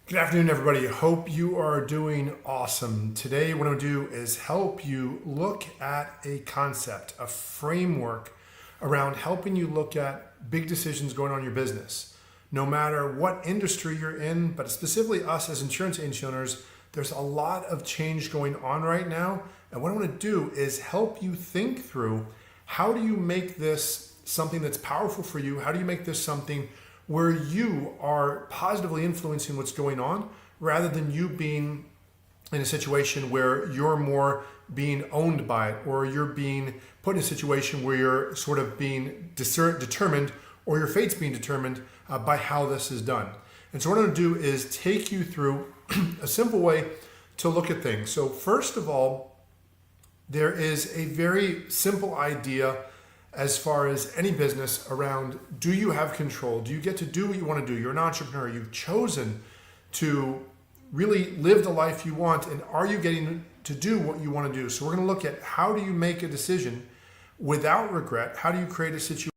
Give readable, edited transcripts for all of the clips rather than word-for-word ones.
Good afternoon, everybody. Hope you are doing awesome. Today, what I'm going to do is help you look at a concept, a framework around helping you look at big decisions going on in your business. No matter what industry you're in, but specifically us as insurance agency owners, there's a lot of change going on right now. And what I want to do is help you think through how do you make this something that's powerful for you? How do you make this something where you are positively influencing what's going on rather than you being in a situation where you're more being owned by it, or you're being put in a situation where you're sort of being determined, or your fate's being determined by how this is done. And so what I'm going to do is take you through a simple way to look at things. So first of all, there is a very simple idea as far as any business around, do you have control? Do you get to do what you want to do? You're an entrepreneur. You've chosen to really live the life you want, and are you getting to do what you want to do? So we're going to look at how do you make a decision without regret? How do you create a situation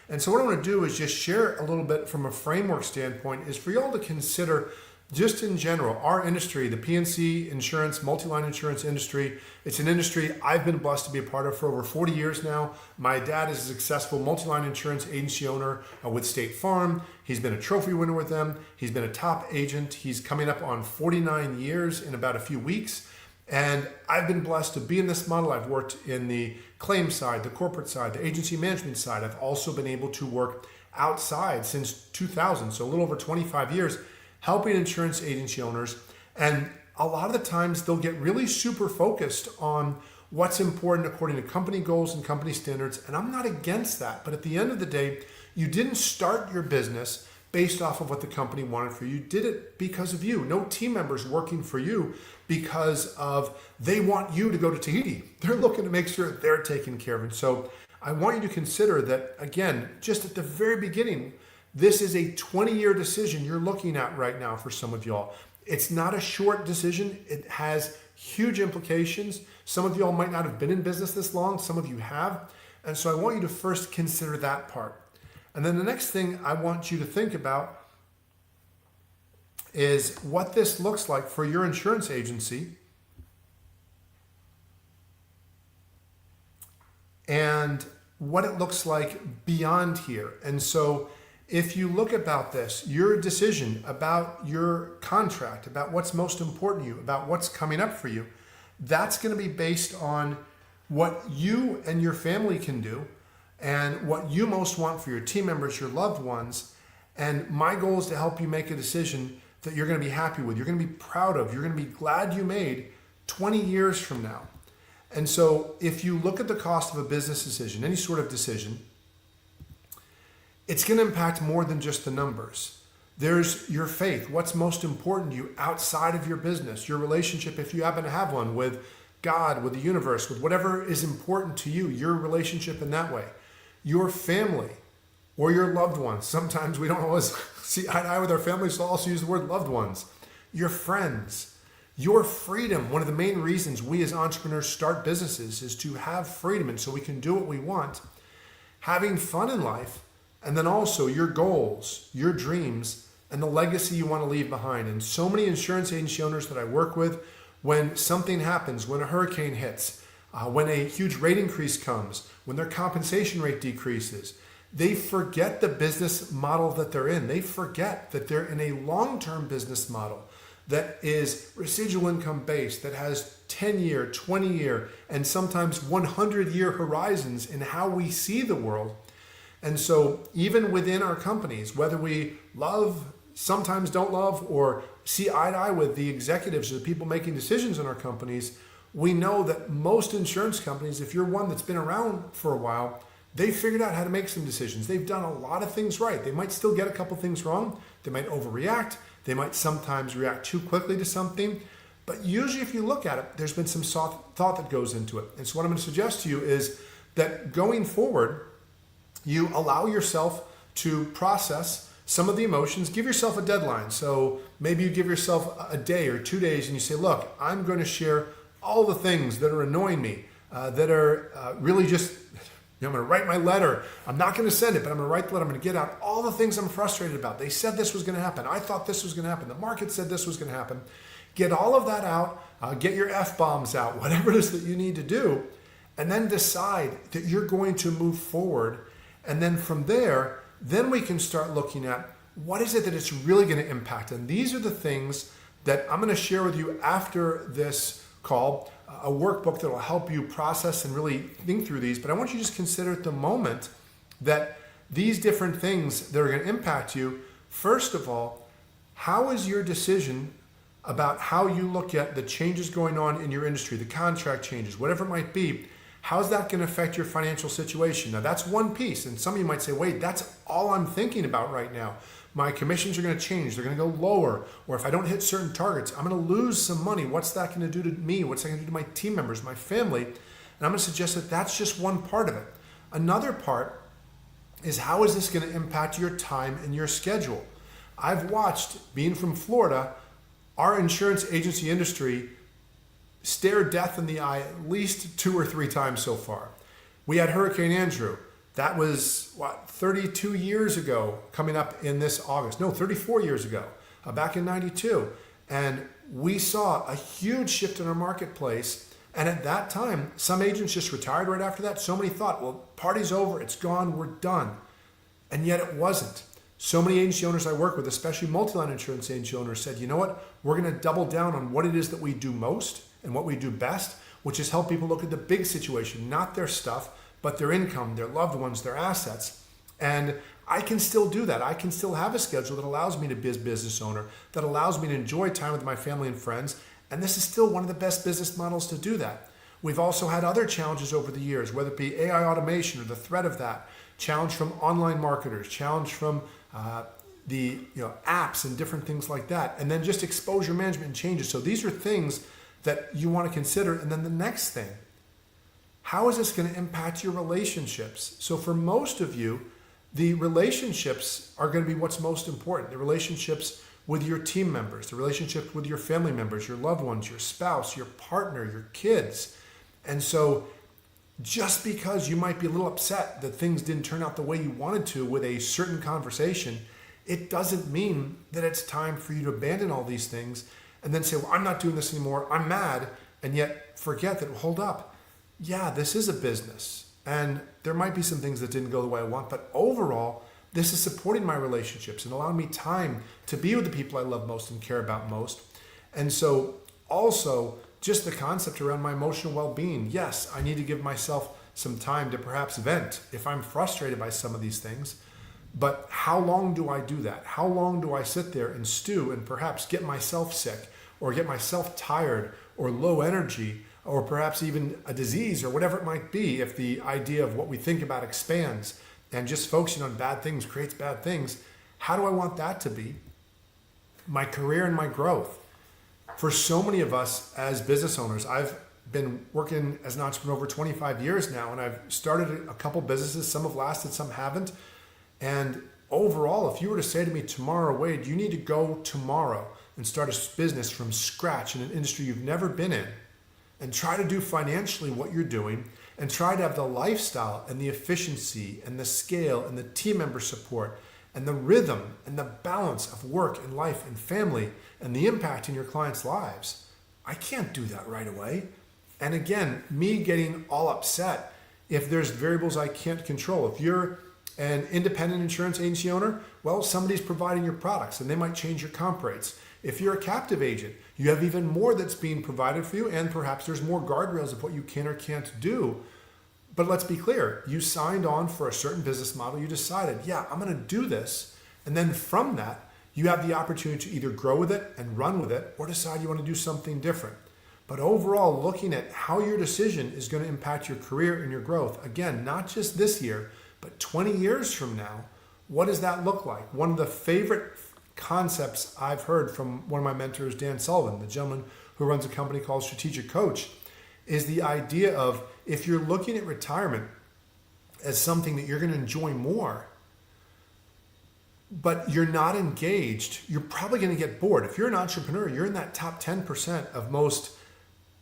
And so what I want to do is just share a little bit from a framework standpoint is for y'all to consider just in general, our industry, the P&C insurance, multi-line insurance industry. It's an industry I've been blessed to be a part of for over 40 years now. My dad is a successful multi-line insurance agency owner with State Farm. He's been a trophy winner with them. He's been a top agent. He's coming up on 49 years in about a few weeks. And I've been blessed to be in this model. I've worked in the claim side, the corporate side, the agency management side. I've also been able to work outside since 2000, so a little over 25 years, helping insurance agency owners. And a lot of the times they'll get really super focused on what's important according to company goals and company standards. And I'm not against that. But at the end of the day, you didn't start your business based off of what the company wanted for you. You did it because of you. No team members working for you because of they want you to go to Tahiti. They're looking to make sure that they're taken care of. And so I want you to consider that, again, just at the very beginning, this is a 20-year decision you're looking at right now for some of y'all. It's not a short decision. It has huge implications. Some of y'all might not have been in business this long. Some of you have. And so I want you to first consider that part. And then the next thing I want you to think about is what this looks like for your insurance agency and what it looks like beyond here. And so if you look about this, your decision about your contract, about what's most important to you, about what's coming up for you, that's going to be based on what you and your family can do and what you most want for your team members, your loved ones. And my goal is to help you make a decision that you're going to be happy with, you're going to be proud of, you're going to be glad you made 20 years from now. And so if you look at the cost of a business decision, any sort of decision, it's going to impact more than just the numbers. There's your faith, what's most important to you outside of your business, your relationship, if you happen to have one, with God, with the universe, with whatever is important to you, your relationship in that way. Your family or your loved ones. Sometimes we don't always see eye to eye with our families, so I'll also use the word loved ones. Your friends, your freedom. One of the main reasons we as entrepreneurs start businesses is to have freedom, and so we can do what we want. Having fun in life, and then also your goals, your dreams, and the legacy you want to leave behind. And so many insurance agency owners that I work with, when something happens, when a hurricane hits, when a huge rate increase comes, when their compensation rate decreases, they forget the business model that they're in. They forget that they're in a long-term business model that is residual income based, that has 10-year, 20-year, and sometimes 100-year horizons in how we see the world. And so even within our companies, whether we love, sometimes don't love, or see eye to eye with the executives or the people making decisions in our companies, we know that most insurance companies, if you're one that's been around for a while, they figured out how to make some decisions. They've done a lot of things right. They might still get a couple things wrong. They might overreact. They might sometimes react too quickly to something. But usually if you look at it, there's been some thought that goes into it. And so what I'm going to suggest to you is that going forward, you allow yourself to process some of the emotions. Give yourself a deadline. So maybe you give yourself a day or 2 days and you say, look, I'm going to share all the things that are annoying me, that are really just, I'm going to write my letter. I'm not going to send it, but I'm going to write the letter. I'm going to get out all the things I'm frustrated about. They said this was going to happen. I thought this was going to happen. The market said this was going to happen. Get all of that out. Get your F-bombs out, whatever it is that you need to do, and then decide that you're going to move forward. And then from there, then we can start looking at what is it that it's really going to impact. And these are the things that I'm going to share with you after this call, a workbook that will help you process and really think through these. But I want you to just consider at the moment that these different things that are going to impact you, first of all, how is your decision about how you look at the changes going on in your industry, the contract changes, whatever it might be, how's that going to affect your financial situation? Now, that's one piece. And some of you might say, wait, that's all I'm thinking about right now. My commissions are going to change. They're going to go lower. Or if I don't hit certain targets, I'm going to lose some money. What's that going to do to me? What's that going to do to my team members, my family? And I'm going to suggest that that's just one part of it. Another part is, how is this going to impact your time and your schedule? I've watched, being from Florida, our insurance agency industry stare death in the eye at least 2 or 3 times so far. We had Hurricane Andrew. That was, 32 years ago, coming up in this August. No, 34 years ago, back in 92. And we saw a huge shift in our marketplace. And at that time, some agents just retired right after that. So many thought, well, party's over, it's gone, we're done. And yet it wasn't. So many agency owners I work with, especially multi-line insurance agency owners, said, you know what, we're going to double down on what it is that we do most and what we do best, which is help people look at the big situation, not their stuff, but their income, their loved ones, their assets. And I can still do that. I can still have a schedule that allows me to be a business owner, that allows me to enjoy time with my family and friends. And this is still one of the best business models to do that. We've also had other challenges over the years, whether it be AI automation or the threat of that, challenge from online marketers, challenge from the apps and different things like that, and then just exposure management and changes. So these are things that you want to consider. And then the next thing, how is this going to impact your relationships? So for most of you, the relationships are going to be what's most important. The relationships with your team members, the relationships with your family members, your loved ones, your spouse, your partner, your kids. And so just because you might be a little upset that things didn't turn out the way you wanted to with a certain conversation, it doesn't mean that it's time for you to abandon all these things and then say, well, I'm not doing this anymore, I'm mad, and yet forget that, hold up. Yeah, this is a business, and there might be some things that didn't go the way I want, but overall, This is supporting my relationships and allowing me time to be with the people I love most and care about most. And so also just the concept around my emotional well-being. Yes, I need to give myself some time to perhaps vent if I'm frustrated by some of these things. But how long do I do that? How long do I sit there and stew and perhaps get myself sick or get myself tired or low energy or perhaps even a disease or whatever it might be if the idea of what we think about expands and just focusing on bad things creates bad things? How do I want that to be? My career and my growth. For so many of us as business owners, I've been working as an entrepreneur over 25 years now, and I've started a couple businesses. Some have lasted, some haven't. And overall, if you were to say to me tomorrow, Wade, you need to go tomorrow and start a business from scratch in an industry you've never been in and try to do financially what you're doing and try to have the lifestyle and the efficiency and the scale and the team member support and the rhythm and the balance of work and life and family and the impact in your clients' lives. I can't do that right away. And again, me getting all upset if there's variables I can't control. If you're an independent insurance agency owner, well, somebody's providing your products and they might change your comp rates. If you're a captive agent, you have even more that's being provided for you, and perhaps there's more guardrails of what you can or can't do. But let's be clear, you signed on for a certain business model, you decided, yeah, I'm gonna do this. And then from that, you have the opportunity to either grow with it and run with it or decide you wanna do something different. But overall, looking at how your decision is gonna impact your career and your growth, again, not just this year, but 20 years from now, what does that look like? One of the favorite concepts I've heard from one of my mentors, Dan Sullivan, the gentleman who runs a company called Strategic Coach, is the idea of if you're looking at retirement as something that you're going to enjoy more, but you're not engaged, you're probably going to get bored. If you're an entrepreneur, you're in that top 10% of most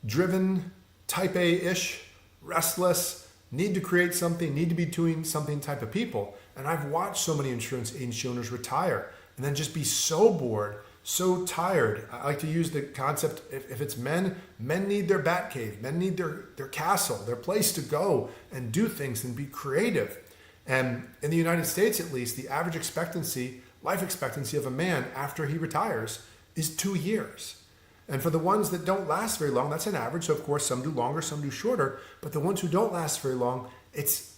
driven, type A-ish, restless, need to create something, need to be doing something type of people. And I've watched so many insurance agency owners retire and then just be so bored, so tired. I like to use the concept, if it's men need their bat cave, men need their castle, their place to go and do things and be creative. And in the United States, at least, the average life expectancy of a man after he retires is 2 years. And for the ones that don't last very long, that's an average. So of course, some do longer, some do shorter. But the ones who don't last very long,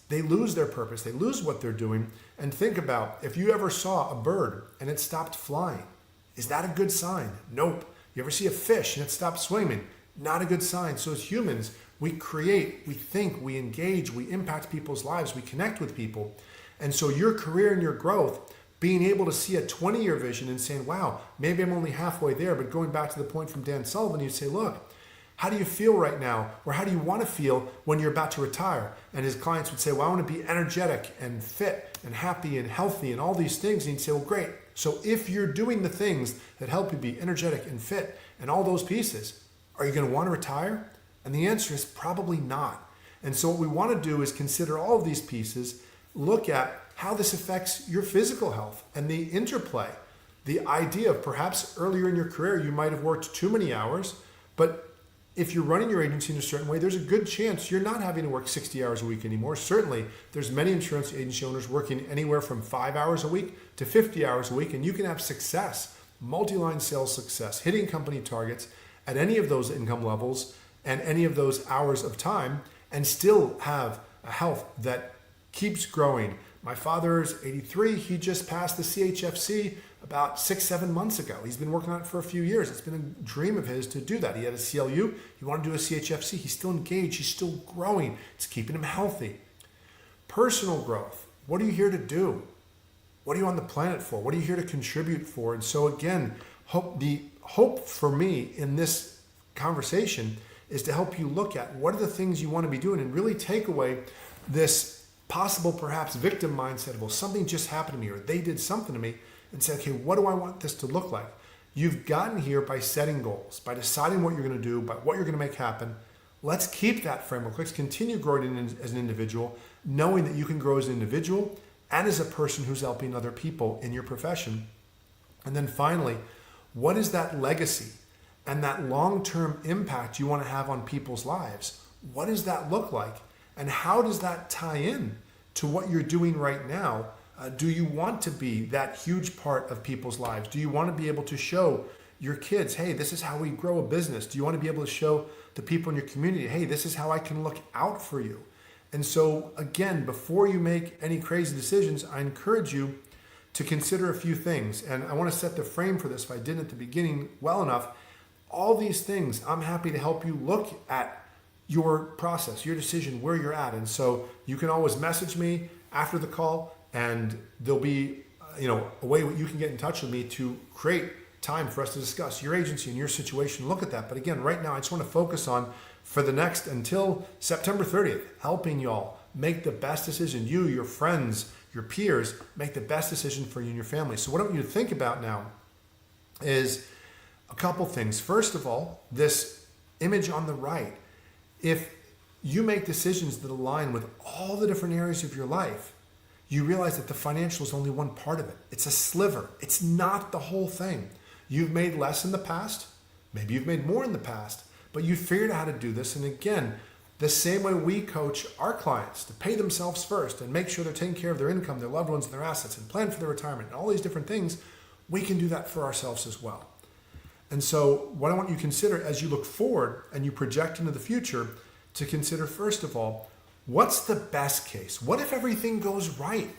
they lose their purpose. They lose what they're doing. And think about, if you ever saw a bird and it stopped flying, is that a good sign? Nope. You ever see a fish and it stopped swimming? Not a good sign. So as humans, we create, we think, we engage, we impact people's lives, we connect with people. And so your career and your growth, being able to see a 20-year vision and saying, wow, maybe I'm only halfway there, but going back to the point from Dan Sullivan, you'd say, look, how do you feel right now? Or how do you want to feel when you're about to retire? And his clients would say, well, I want to be energetic and fit and happy and healthy and all these things. And he'd say, well, great. So if you're doing the things that help you be energetic and fit and all those pieces, are you going to want to retire? And the answer is probably not. And so what we want to do is consider all of these pieces, look at how this affects your physical health and the interplay. The idea of perhaps earlier in your career, you might have worked too many hours, but if you're running your agency in a certain way, there's a good chance you're not having to work 60 hours a week anymore. Certainly, there's many insurance agency owners working anywhere from 5 hours a week to 50 hours a week, and you can have success, multi-line sales success, hitting company targets at any of those income levels and any of those hours of time, and still have a health that keeps growing. My father's 83. He just passed the CHFC about 6-7 months ago. He's been working on it for a few years. It's been a dream of his to do that. He had a CLU. He wanted to do a CHFC. He's still engaged. He's still growing. It's keeping him healthy. Personal growth. What are you here to do? What are you on the planet for? What are you here to contribute for? And so again, the hope for me in this conversation is to help you look at what are the things you want to be doing and really take away this possible perhaps victim mindset of, well, something just happened to me or they did something to me, and say, okay, what do I want this to look like? You've gotten here by setting goals, by deciding what you're going to do, by what you're going to make happen. Let's keep that framework. Let's continue growing as an individual, knowing that you can grow as an individual and as a person who's helping other people in your profession. And then finally, what is that legacy and that long-term impact you want to have on people's lives? What does that look like? And how does that tie in to what you're doing right now Do you want to be that huge part of people's lives? Do you want to be able to show your kids, hey, this is how we grow a business? Do you want to be able to show the people in your community, hey, this is how I can look out for you? And so again, before you make any crazy decisions, I encourage you to consider a few things. And I want to set the frame for this if I didn't at the beginning well enough. All these things, I'm happy to help you look at your process, your decision, where you're at. And so you can always message me after the call, and there'll be a way you can get in touch with me to create time for us to discuss your agency and your situation. Look at that. But again, right now, I just want to focus on, for the next until September 30th, helping y'all make the best decision. You, your friends, your peers, make the best decision for you and your family. So what I want you to think about now is a couple things. First of all, this image on the right. If you make decisions that align with all the different areas of your life, you realize that the financial is only one part of it. It's a sliver. It's not the whole thing. You've made less in the past. Maybe you've made more in the past, but you figured out how to do this. And again, the same way we coach our clients to pay themselves first and make sure they're taking care of their income, their loved ones, and their assets, and plan for their retirement, and all these different things, we can do that for ourselves as well. And so what I want you to consider as you look forward and you project into the future, to consider, first of all, what's the best case? What if everything goes right?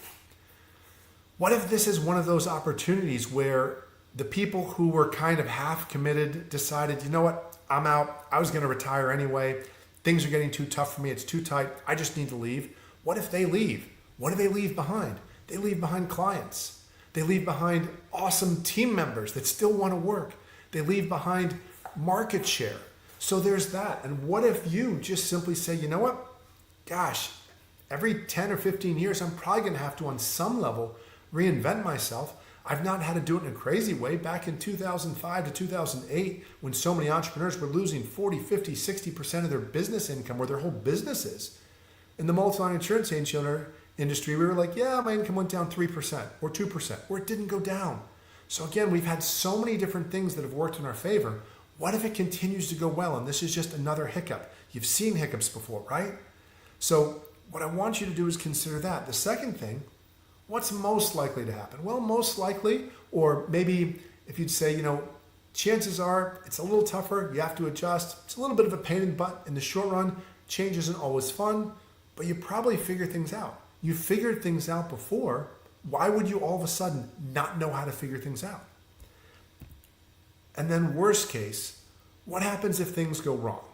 What if this is one of those opportunities where the people who were kind of half committed decided, you know what, I'm out. I was going to retire anyway. Things are getting too tough for me. It's too tight. I just need to leave. What if they leave? What do they leave behind? They leave behind clients. They leave behind awesome team members that still want to work. They leave behind market share. So there's that. And what if you just simply say, you know what? Gosh, every 10 or 15 years, I'm probably going to have to, on some level, reinvent myself. I've not had to do it in a crazy way. Back in 2005 to 2008, when so many entrepreneurs were losing 40, 50, 60% of their business income, or their whole businesses. In the multi-line insurance industry, we were like, yeah, my income went down 3% or 2%, or it didn't go down. So again, we've had so many different things that have worked in our favor. What if it continues to go well? And this is just another hiccup. You've seen hiccups before, right? So what I want you to do is consider that. The second thing, what's most likely to happen? Well, most likely, or maybe if you'd say, chances are it's a little tougher, you have to adjust. It's a little bit of a pain in the butt in the short run. Change isn't always fun, but you probably figure things out. You figured things out before. Why would you all of a sudden not know how to figure things out? And then worst case, what happens if things go wrong?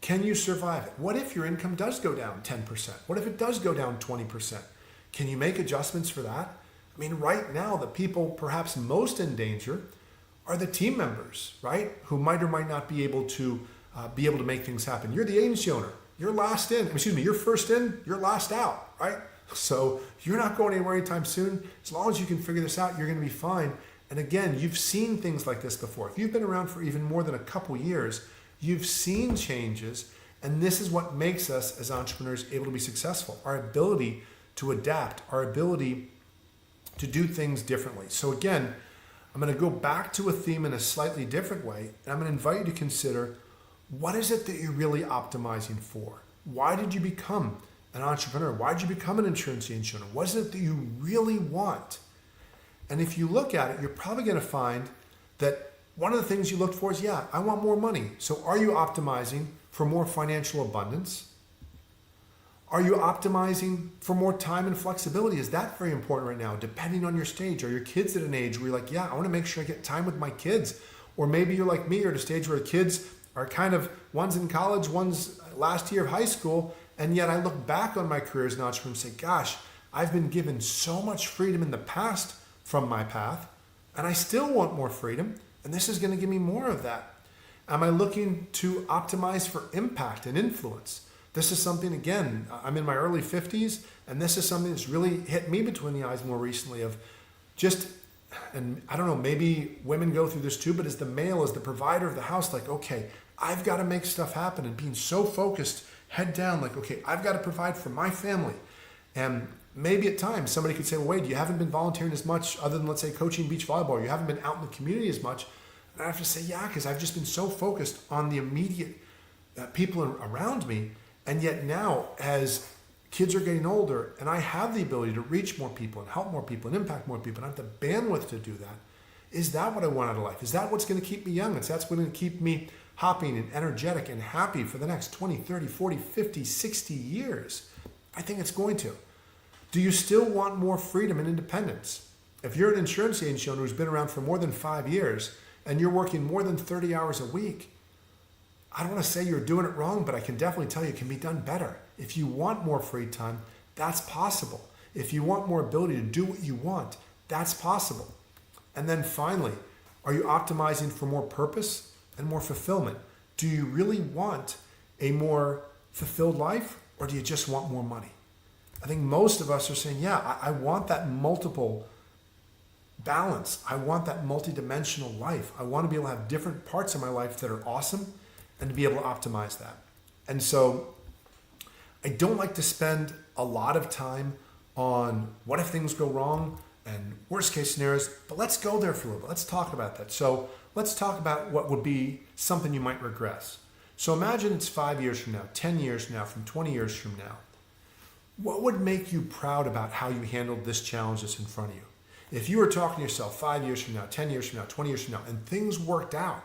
Can you survive it? What if your income does go down 10%? What if it does go down 20%? Can you make adjustments for that? I mean, right now, the people perhaps most in danger are the team members, right? Who might or might not be able to make things happen. You're the agency owner. You're you're first in, you're last out, right? So you're not going anywhere anytime soon. As long as you can figure this out, you're going to be fine. And again, you've seen things like this before. If you've been around for even more than a couple years, you've seen changes. And this is what makes us as entrepreneurs able to be successful. Our ability to adapt, our ability to do things differently. So again, I'm going to go back to a theme in a slightly different way. And I'm going to invite you to consider, what is it that you're really optimizing for? Why did you become an entrepreneur? Why did you become an insurance agent? What is it that you really want? And if you look at it, you're probably going to find that one of the things you looked for is, yeah, I want more money. So are you optimizing for more financial abundance? Are you optimizing for more time and flexibility? Is that very important right now, depending on your stage? Are your kids at an age where you're like, yeah, I want to make sure I get time with my kids? Or maybe you're like me, you're at a stage where the kids are kind of, one's in college, one's last year of high school, and yet I look back on my career as an entrepreneur and say, gosh, I've been given so much freedom in the past from my path, and I still want more freedom, and this is going to give me more of that. Am I looking to optimize for impact and influence? This is something, again, I'm in my early 50s, and this is something that's really hit me between the eyes more recently of just, and I don't know, maybe women go through this too, but as the male, as the provider of the house, like, okay, I've got to make stuff happen, and being so focused, head down, like, okay, I've got to provide for my family. And maybe at times somebody could say, well, wait, you haven't been volunteering as much other than, let's say, coaching beach volleyball. You haven't been out in the community as much. And I have to say, yeah, because I've just been so focused on the immediate people around me. And yet now, as kids are getting older and I have the ability to reach more people and help more people and impact more people and I have the bandwidth to do that. Is that what I want out of life? Is that what's going to keep me young? That's what's going to keep me hopping and energetic and happy for the next 20, 30, 40, 50, 60 years? I think it's going to. Do you still want more freedom and independence? If you're an insurance agent owner who's been around for more than 5 years and you're working more than 30 hours a week, I don't want to say you're doing it wrong, but I can definitely tell you it can be done better. If you want more free time, that's possible. If you want more ability to do what you want, that's possible. And then finally, are you optimizing for more purpose and more fulfillment? Do you really want a more fulfilled life or do you just want more money? I think most of us are saying, yeah, I want that multiple balance. I want that multidimensional life. I want to be able to have different parts of my life that are awesome and to be able to optimize that. And so I don't like to spend a lot of time on what if things go wrong and worst case scenarios, but let's go there for a little bit. Let's talk about that. So let's talk about what would be something you might regress. So imagine it's 5 years from now, 10 years from now, from 20 years from now. What would make you proud about how you handled this challenge that's in front of you? If you were talking to yourself 5 years from now, 10 years from now, 20 years from now, and things worked out,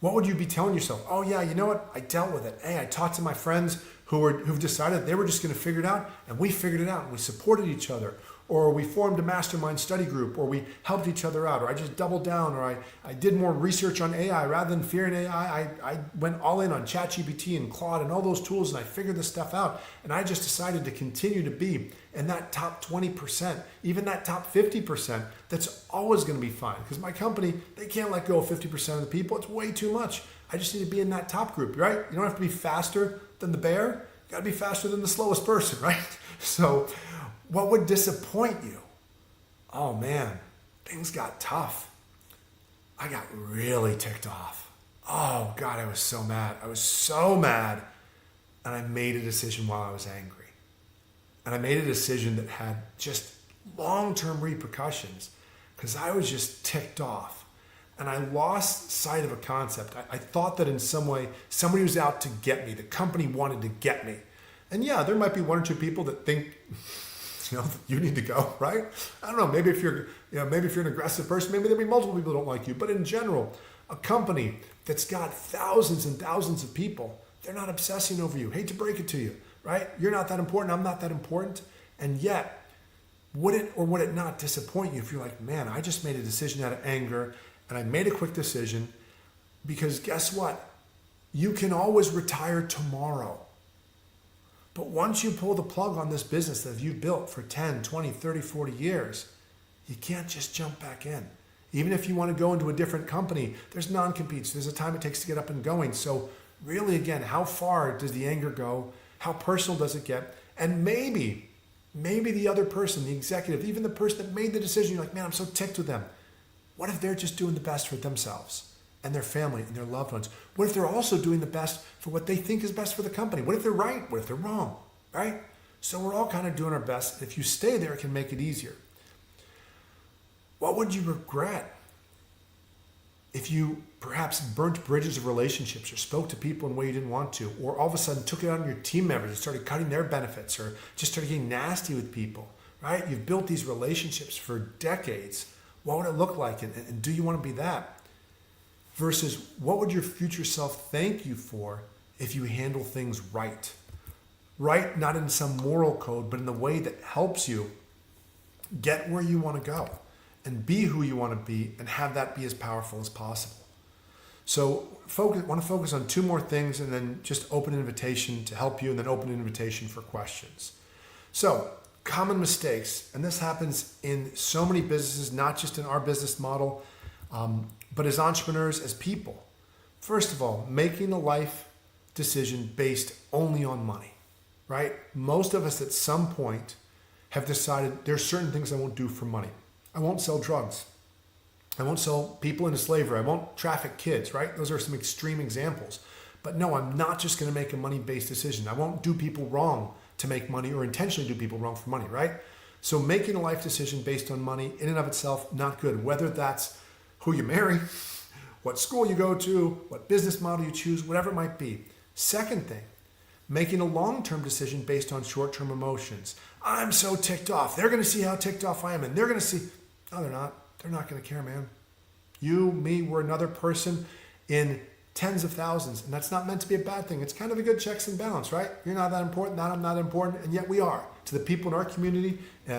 what would you be telling yourself? Oh yeah, you know what? I dealt with it. Hey, I talked to my friends who've decided they were just going to figure it out, and we figured it out, and we supported each other. Or we formed a mastermind study group, or we helped each other out, or I just doubled down, or I did more research on AI. Rather than fearing AI, I went all in on ChatGPT and Claude and all those tools, and I figured this stuff out. And I just decided to continue to be in that top 20%, even that top 50%, that's always going to be fine. Because my company, they can't let go of 50% of the people. It's way too much. I just need to be in that top group, right? You don't have to be faster than the bear. You got to be faster than the slowest person, right? So what would disappoint you? Oh man, things got tough. I got really ticked off. Oh God, I was so mad. I was so mad. And I made a decision while I was angry. And I made a decision that had just long-term repercussions because I was just ticked off. And I lost sight of a concept. I thought that in some way, somebody was out to get me. The company wanted to get me. And yeah, there might be one or two people that think, you need to go, right? I don't know. Maybe if you're an aggressive person, maybe there'll be multiple people who don't like you. But in general, a company that's got thousands and thousands of people, they're not obsessing over you. Hate to break it to you, right? You're not that important. I'm not that important. And yet, would it or would it not disappoint you if you're like, man, I just made a decision out of anger and I made a quick decision because guess what? You can always retire tomorrow. But once you pull the plug on this business that you've built for 10, 20, 30, 40 years, you can't just jump back in. Even if you want to go into a different company, there's non-competes. There's a time it takes to get up and going. So really, again, how far does the anger go? How personal does it get? And maybe the other person, the executive, even the person that made the decision, you're like, man, I'm so ticked with them. What if they're just doing the best for themselves and their family and their loved ones? What if they're also doing the best for what they think is best for the company? What if they're right? What if they're wrong? Right? So we're all kind of doing our best. If you stay there, it can make it easier. What would you regret if you perhaps burnt bridges of relationships or spoke to people in a way you didn't want to, or all of a sudden took it on your team members and started cutting their benefits, or just started getting nasty with people, right? You've built these relationships for decades. What would it look like? And do you want to be that? Versus what would your future self thank you for if you handle things right? Right, not in some moral code, but in the way that helps you get where you want to go and be who you want to be and have that be as powerful as possible. So want to focus on two more things and then just open an invitation to help you and then open an invitation for questions. So common mistakes, and this happens in so many businesses, not just in our business model, but as entrepreneurs, as people. First of all, making a life decision based only on money, right? Most of us at some point have decided there's certain things I won't do for money. I won't sell drugs. I won't sell people into slavery. I won't traffic kids, right? Those are some extreme examples. But no, I'm not just going to make a money-based decision. I won't do people wrong to make money or intentionally do people wrong for money, right? So making a life decision based on money in and of itself, not good. Whether that's who you marry, what school you go to, what business model you choose, whatever it might be. Second thing, making a long-term decision based on short-term emotions. I'm so ticked off. They're going to see how ticked off I am, and they're going to see. No, they're not. They're not going to care, man. You, me, we're another person in tens of thousands, and that's not meant to be a bad thing. It's kind of a good checks and balance, right? You're not that important, not I'm not important, and yet we are. To the people in our community,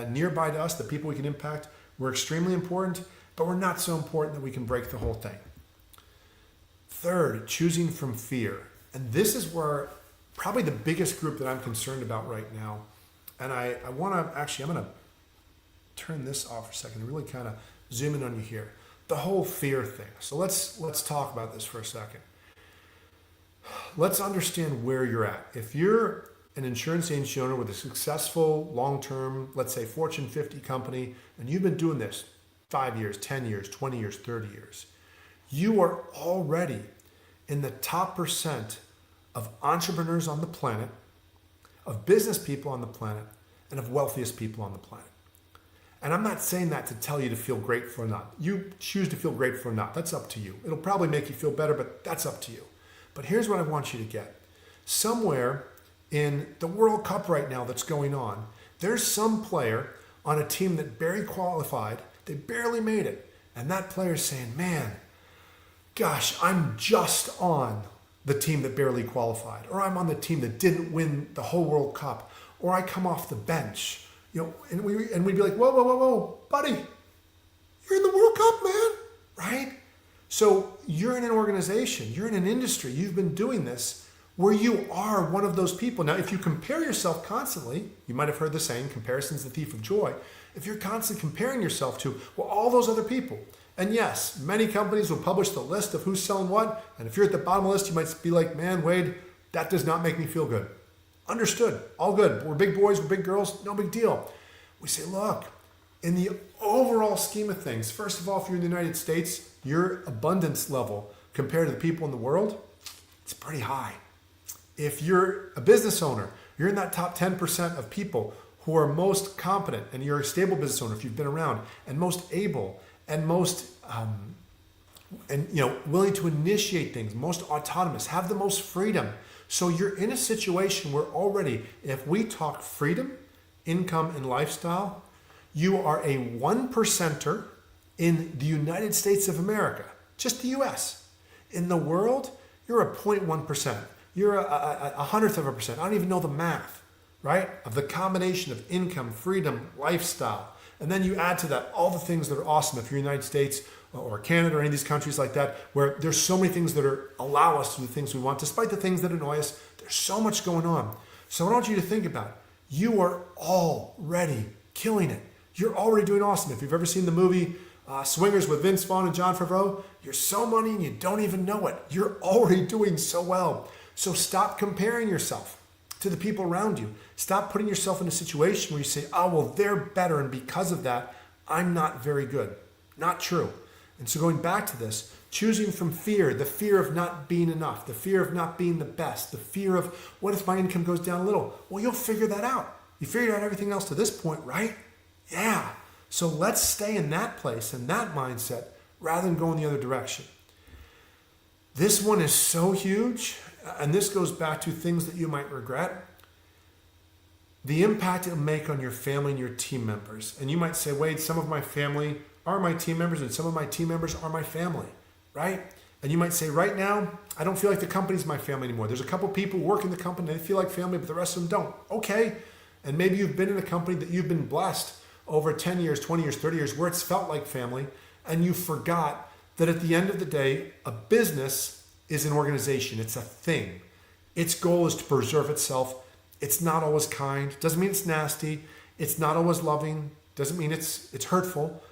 nearby to us, the people we can impact, we're extremely important, but we're not so important that we can break the whole thing. Third, choosing from fear. And this is where probably the biggest group that I'm concerned about right now. And I want to, actually, I'm going to turn this off for a second and really kind of zoom in on you here. The whole fear thing. So let's talk about this for a second. Let's understand where you're at. If you're an insurance agency owner with a successful, long-term, let's say Fortune 50 company, and you've been doing this 5 years, 10 years, 20 years, 30 years, you are already in the top percent of entrepreneurs on the planet, of business people on the planet, and of wealthiest people on the planet. And I'm not saying that to tell you to feel grateful or not. You choose to feel grateful or not. That's up to you. It'll probably make you feel better, but that's up to you. But here's what I want you to get. Somewhere in the World Cup right now that's going on, there's some player on a team that barely qualified. They barely made it. And that player's saying, man, gosh, I'm just on the team that barely qualified. Or I'm on the team that didn't win the whole World Cup. Or I come off the bench. And we'd be like, whoa, buddy, you're in the World Cup, man, right? So you're in an organization, you're in an industry, you've been doing this where you are one of those people. Now, if you compare yourself constantly, you might have heard the saying, comparison's the thief of joy. If you're constantly comparing yourself to, well, all those other people, and yes, many companies will publish the list of who's selling what, and if you're at the bottom of the list, you might be like, man, Wade, that does not make me feel good. Understood. All good. We're big boys, we're big girls, no big deal. We say, look, in the overall scheme of things, first of all, if you're in the United States, your abundance level compared to the people in the world, it's pretty high. If you're a business owner, you're in that top 10% of people who are most competent, and you're a stable business owner if you've been around, and most able, and most willing to initiate things, most autonomous, have the most freedom. So you're in a situation where already, if we talk freedom, income, and lifestyle, you are a 1%er in the United States of America, just the US. In the world, you're a 0.1%. You're a hundredth of a percent. I don't even know the math, right? Of the combination of income, freedom, lifestyle. And then you add to that all the things that are awesome if you're in the United States or Canada or any of these countries like that, where there's so many things that allow us to do the things we want, despite the things that annoy us. There's so much going on. So I want you to think about it. You are already killing it. You're already doing awesome. If you've ever seen the movie Swingers with Vince Vaughn and John Favreau, you're so money and you don't even know it. You're already doing so well. So stop comparing yourself to the people around you. Stop putting yourself in a situation where you say, oh, well, they're better, and because of that, I'm not very good. Not true. And so going back to this, choosing from fear, the fear of not being enough, the fear of not being the best, the fear of what if my income goes down a little? Well, you'll figure that out. You figured out everything else to this point, right? Yeah. So let's stay in that place and that mindset rather than go in the other direction. This one is so huge, and this goes back to things that you might regret. The impact it'll make on your family and your team members. And you might say, Wade, some of my family are my team members and some of my team members are my family, right? And you might say, right now, I don't feel like the company's my family anymore. There's a couple people work in the company, they feel like family, but the rest of them don't. Okay. And maybe you've been in a company that you've been blessed over 10 years, 20 years, 30 years, where it's felt like family, and you forgot that at the end of the day, a business is an organization. It's a thing. Its goal is to preserve itself. It's not always kind. Doesn't mean it's nasty. It's not always loving. Doesn't mean it's hurtful.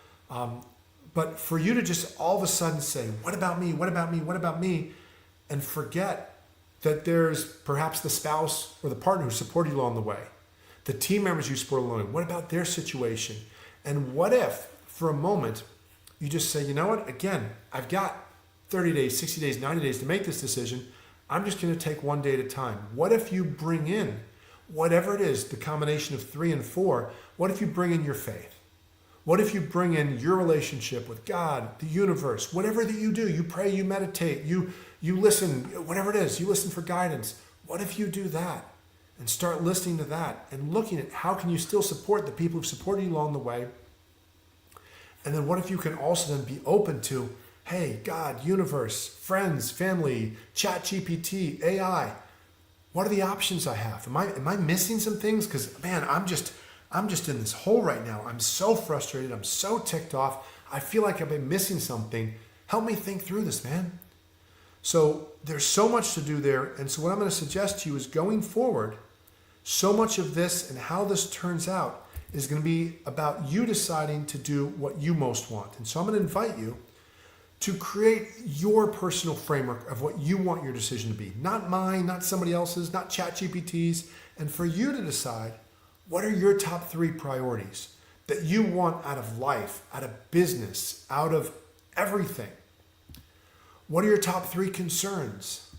But for you to just all of a sudden say, what about me? What about me? What about me? And forget that there's perhaps the spouse or the partner who supported you along the way. The team members you support along the way. What about their situation? And what if, for a moment, you just say, you know what? Again, I've got 30 days, 60 days, 90 days to make this decision. I'm just going to take one day at a time. What if you bring in whatever it is, the combination of 3 and 4, what if you bring in your faith? What if you bring in your relationship with God, the universe, whatever that you do, you pray, you meditate, you listen, whatever it is, you listen for guidance. What if you do that and start listening to that and looking at how can you still support the people who've supported you along the way? And then what if you can also then be open to, hey, God, universe, friends, family, ChatGPT, AI, what are the options I have? Am I missing some things? Because man, I'm just in this hole right now. I'm so frustrated. I'm so ticked off. I feel like I've been missing something. Help me think through this, man. So there's so much to do there. And so what I'm going to suggest to you is going forward, so much of this and how this turns out is going to be about you deciding to do what you most want. And so I'm going to invite you to create your personal framework of what you want your decision to be. Not mine, not somebody else's, not ChatGPT's. And for you to decide, what are your top 3 priorities that you want out of life, out of business, out of everything? What are your top 3 concerns?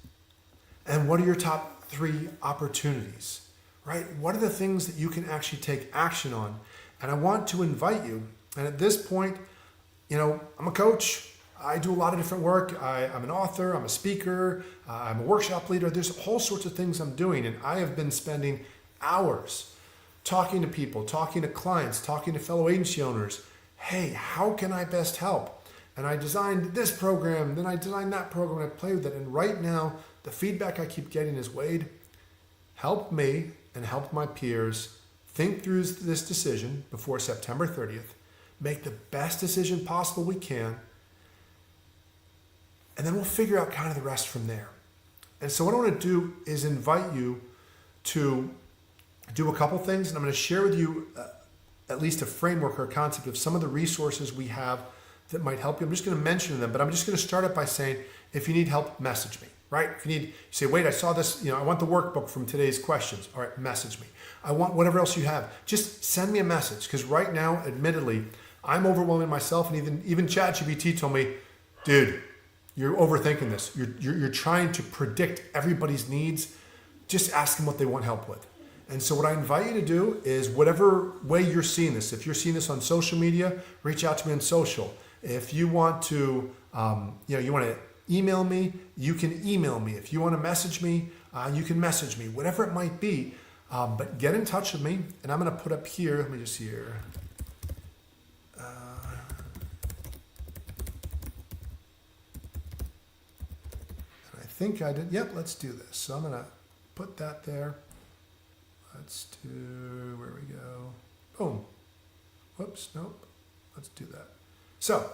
And what are your top 3 opportunities, right? What are the things that you can actually take action on? And I want to invite you, and at this point, I'm a coach. I do a lot of different work. I'm an author, I'm a speaker, I'm a workshop leader. There's all sorts of things I'm doing. And I have been spending hours talking to people, talking to clients, talking to fellow agency owners. Hey, how can I best help? And I designed this program, then I designed that program, and I play with it. And right now, the feedback I keep getting is, Wade, help me and help my peers think through this decision before September 30th, make the best decision possible we can, and then we'll figure out kind of the rest from there. And so what I want to do is invite you to do a couple things, and I'm going to share with you at least a framework or a concept of some of the resources we have that might help you. I'm just going to mention them, but I'm just going to start it by saying, if you need help, message me, right? If you say, wait, I saw this, I want the workbook from today's questions. All right, message me. I want whatever else you have. Just send me a message, because right now, admittedly, I'm overwhelming myself, and even ChatGPT told me, dude, you're overthinking this. You're trying to predict everybody's needs. Just ask them what they want help with. And so what I invite you to do is, whatever way you're seeing this, if you're seeing this on social media, reach out to me on social. If you want to, you want to email me, you can email me. If you want to message me, you can message me, whatever it might be. But get in touch with me, and I'm going to put up here, let me just see here. I think I did, yep, let's do this. So I'm going to put that there. Let's do, where we go? Boom. Whoops, nope. Let's do that. So,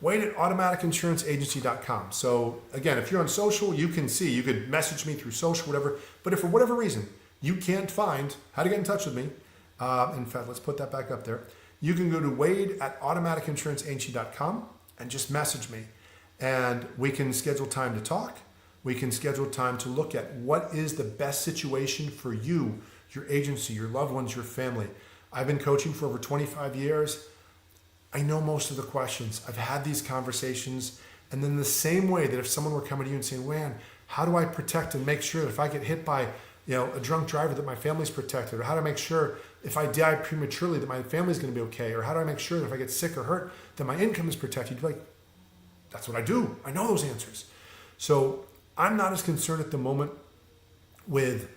Wade at automaticinsuranceagency.com. So again, if you're on social, you could message me through social, whatever. But if for whatever reason you can't find how to get in touch with me, in fact, let's put that back up there. You can go to Wade at automaticinsuranceagency.com and just message me. And we can schedule time to talk. We can schedule time to look at what is the best situation for you, your agency, your loved ones, your family. I've been coaching for over 25 years. I know most of the questions. I've had these conversations. And then the same way that if someone were coming to you and saying, man, how do I protect and make sure that if I get hit by a drunk driver that my family's protected? Or how do I make sure if I die prematurely that my family's going to be okay? Or how do I make sure that if I get sick or hurt that my income is protected? You'd be like, that's what I do. I know those answers. So I'm not as concerned at the moment with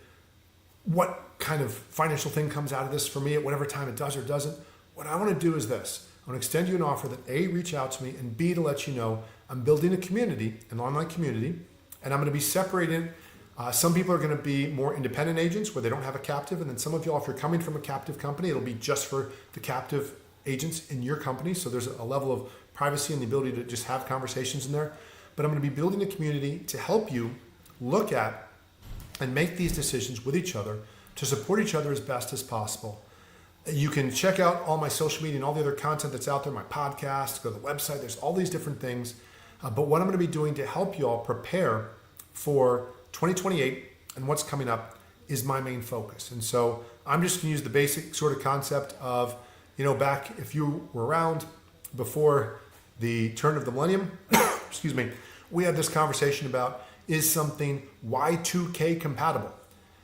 what kind of financial thing comes out of this for me at whatever time it does or doesn't. What I want to do is this. I want to extend you an offer that A, reach out to me, and B, to let you know I'm building a community, an online community, and I'm going to be separating. Some people are going to be more independent agents where they don't have a captive, and then some of y'all, if you're coming from a captive company, it'll be just for the captive agents in your company. So there's a level of privacy and the ability to just have conversations in there. But I'm going to be building a community to help you look at and make these decisions with each other to support each other as best as possible. You can check out all my social media and all the other content that's out there, my podcast, go to the website. There's all these different things. But what I'm going to be doing to help you all prepare for 2028 and what's coming up is my main focus. And so I'm just going to use the basic sort of concept of, back if you were around before the turn of the millennium, excuse me, we had this conversation about, is something Y2K compatible?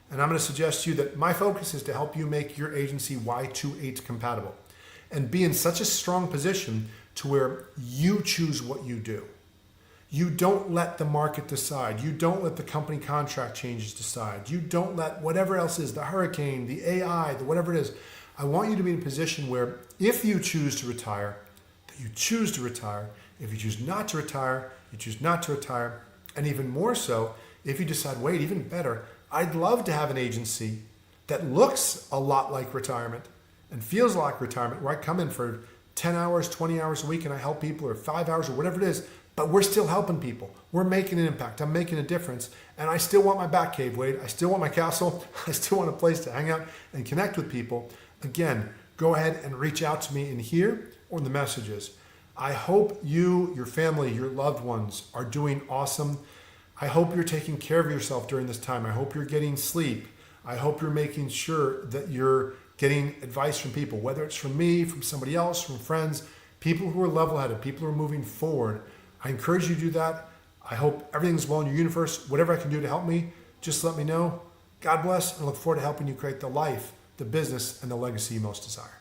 And I'm going to suggest to you that my focus is to help you make your agency Y28 compatible and be in such a strong position to where you choose what you do. You don't let the market decide. You don't let the company contract changes decide. You don't let whatever else is, the hurricane, the AI, the whatever it is. I want you to be in a position where if you choose to retire, that you choose to retire. If you choose not to retire, you choose not to retire. And even more so, if you decide, wait, even better, I'd love to have an agency that looks a lot like retirement and feels like retirement, where I come in for 10 hours, 20 hours a week and I help people, or 5 hours or whatever it is, but we're still helping people. We're making an impact. I'm making a difference. And I still want my back cave, Wade. I still want my castle. I still want a place to hang out and connect with people. Again, go ahead and reach out to me in here or in the messages. I hope you, your family, your loved ones are doing awesome. I hope you're taking care of yourself during this time. I hope you're getting sleep. I hope you're making sure that you're getting advice from people, whether it's from me, from somebody else, from friends, people who are level-headed, people who are moving forward. I encourage you to do that. I hope everything's well in your universe. Whatever I can do to help me, just let me know. God bless, and I look forward to helping you create the life, the business, and the legacy you most desire.